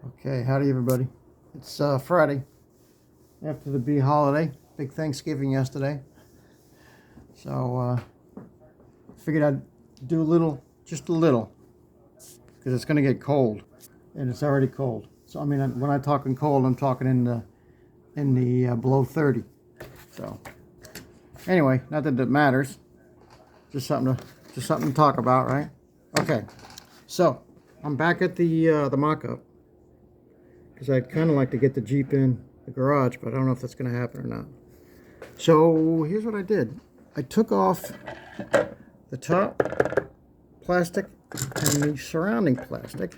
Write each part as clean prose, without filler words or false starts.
Okay, howdy everybody. It's Friday after the bee holiday. Big Thanksgiving yesterday. So figured I'd do just a little, because it's going to get cold, and it's already cold. So I mean, when I'm talking cold, I'm talking in the below 30. So anyway, not that it matters. Just something to talk about, right? Okay. So I'm back at the mock-up, because I'd kind of like to get the Jeep in the garage, but I don't know if that's going to happen or not. So here's what I did. I took off the top plastic and the surrounding plastic.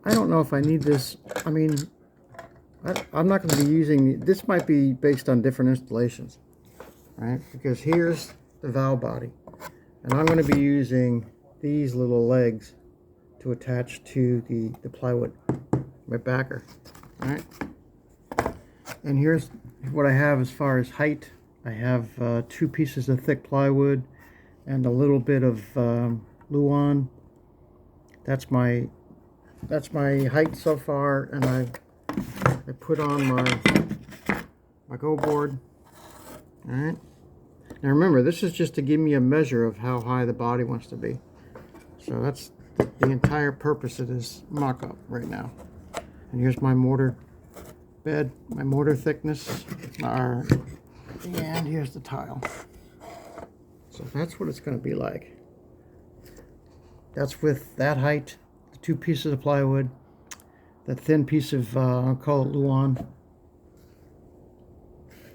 I don't know if I need this. I mean, I'm not going to be using, this might be based on different installations, right? Because here's the valve body, and I'm going to be using these little legs to attach to the plywood, my backer, all right? And here's what I have as far as height. I have 2 pieces of thick plywood and a little bit of Luan. That's my height so far, and I put on my go board. All right. Now remember, this is just to give me a measure of how high the body wants to be. So that's the entire purpose of this mock-up right now. And here's my mortar bed, my mortar thickness, and here's the tile. So that's what it's going to be like. That's with that height, the 2 pieces of plywood, that thin piece of, I'll call it Luan.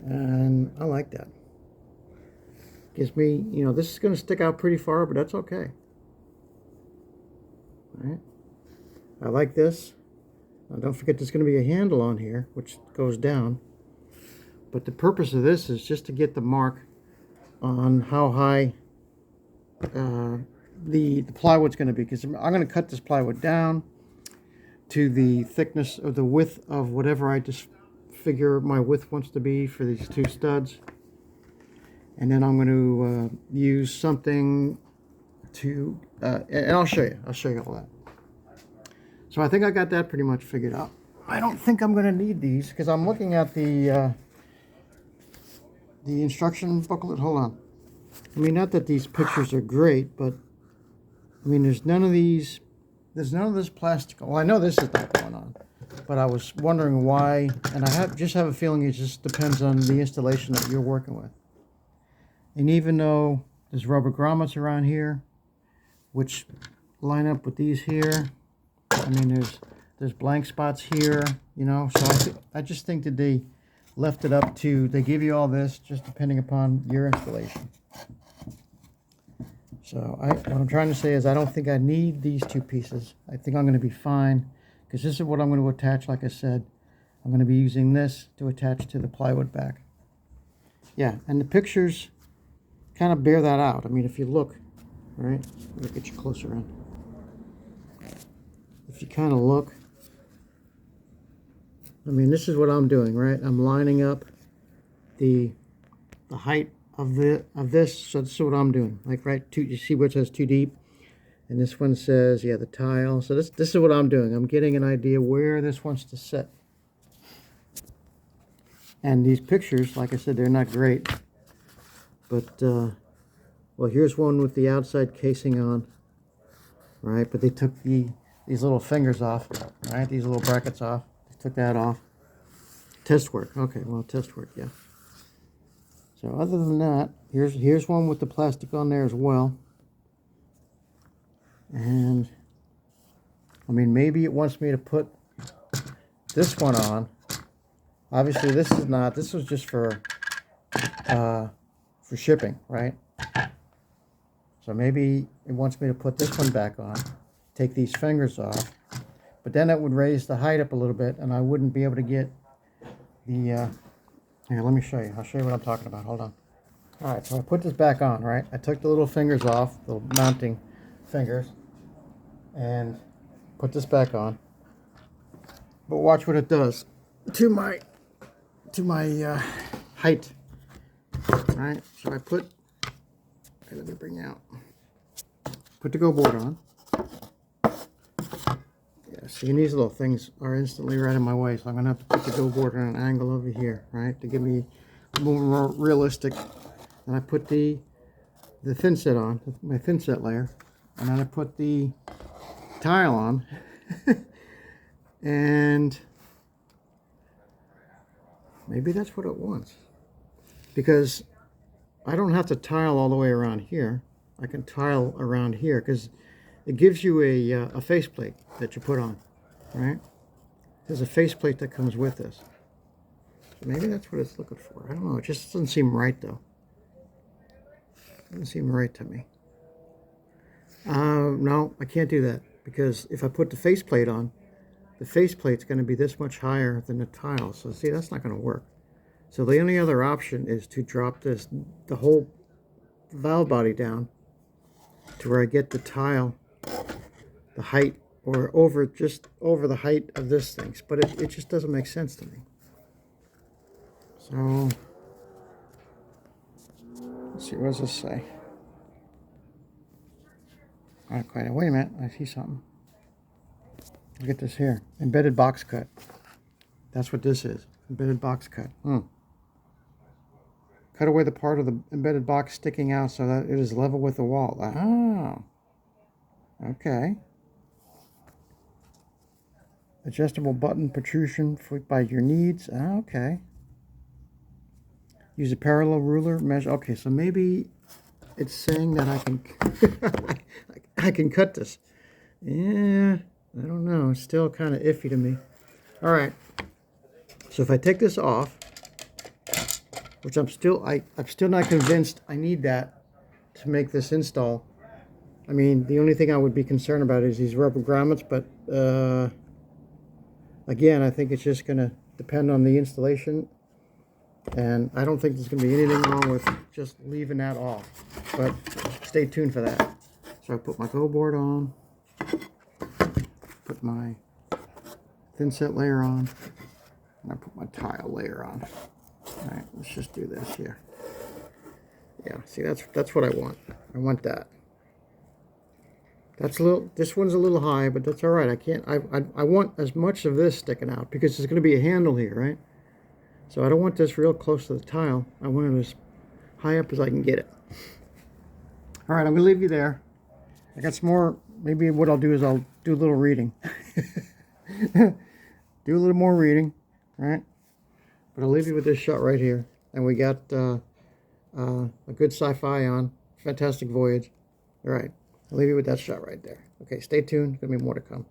And I like that. Gives me, you know, this is going to stick out pretty far, but that's okay. All right. I like this. Now don't forget there's going to be a handle on here, which goes down. But the purpose of this is just to get the mark on how high the plywood's going to be. Because I'm going to cut this plywood down to the thickness or the width of whatever I just figure my width wants to be for these 2 studs. And then I'm going to use something to, and I'll show you all that. So I think I got that pretty much figured out. I don't think I'm going to need these, because I'm looking at the instruction booklet. Hold on. I mean, not that these pictures are great, but I mean, there's none of this plastic. Well, I know this is not going on, but I was wondering why, and I just have a feeling it just depends on the installation that you're working with. And even though there's rubber grommets around here, which line up with these here, I mean, there's blank spots here, you know, so I just think that they left it up to, they give you all this just depending upon your installation. So what I'm trying to say is I don't think I need these 2 pieces. I think I'm going to be fine, because this is what I'm going to attach. Like I said, I'm going to be using this to attach to the plywood back. Yeah, and the pictures kind of bear that out. I mean, if you look, right, let me get you closer in. If you kind of look, I mean, this is what I'm doing, right? I'm lining up the height of this. So this is what I'm doing. Like, right, you see where it says 2 deep, and this one says, yeah, the tile. So this is what I'm doing. I'm getting an idea where this wants to sit. And these pictures, like I said, they're not great, but well, here's one with the outside casing on, right? But they took these little fingers off, right? These little brackets off. They took that off. Test work. Okay, well, test work, yeah. So other than that, here's one with the plastic on there as well. And I mean, maybe it wants me to put this one on. Obviously, this is not. This was just for shipping, right? So maybe it wants me to put this one back on, take these fingers off, but then it would raise the height up a little bit, and I wouldn't be able to get the, here, let me show you. I'll show you what I'm talking about. Hold on. All right, so I put this back on, right? I took the little fingers off, the mounting fingers, and put this back on. But watch what it does to my height. All right, so I put, okay, let me bring out, put the go board on. Yeah, Yeah, see, and these little things are instantly right in my way, so I'm going to have to put the go board on an angle over here, right, to give me a little more realistic. And I put the thin set on, my thin set layer, and then I put the tile on, and maybe that's what it wants, because I don't have to tile all the way around here. I can tile around here, because it gives you a faceplate that you put on, right? There's a faceplate that comes with this. So maybe that's what it's looking for. I don't know. It just doesn't seem right, though. Doesn't seem right to me. No, I can't do that, because if I put the faceplate on, the faceplate's going to be this much higher than the tile. So see, that's not going to work. So the only other option is to drop the whole valve body down to where I get the tile, the height, or just over the height of this thing. But it just doesn't make sense to me. So let's see, what does this say? Not quite. Wait a minute, I see something. Look at this here. Embedded box cut. That's what this is. Embedded box cut. Cut away the part of the embedded box sticking out so that it is level with the wall. Oh. Okay. Adjustable button protrusion by your needs. Okay. Use a parallel ruler measure. Okay, so maybe it's saying that I can I can cut this. Yeah, I don't know. It's still kind of iffy to me. All right. So if I take this off, which I'm still not convinced I need that to make this install. I mean, the only thing I would be concerned about is these rubber grommets, but again, I think it's just going to depend on the installation, and I don't think there's going to be anything wrong with just leaving that off, but stay tuned for that. So I put my go board on, put my thin set layer on, and I put my tile layer on. All right, let's just do this here. Yeah, see, that's what I want. I want that. That's a little. This one's a little high, but that's all right. I can't. I want as much of this sticking out because there's going to be a handle here, right? So I don't want this real close to the tile. I want it as high up as I can get it. All right, I'm going to leave you there. I got some more. Maybe what I'll do is I'll do a little reading. Do a little more reading, all right? But I'll leave you with this shot right here. And we got a good sci-fi on. Fantastic Voyage. All right. I'll leave you with that shot right there. Okay, stay tuned. There's going to be more to come.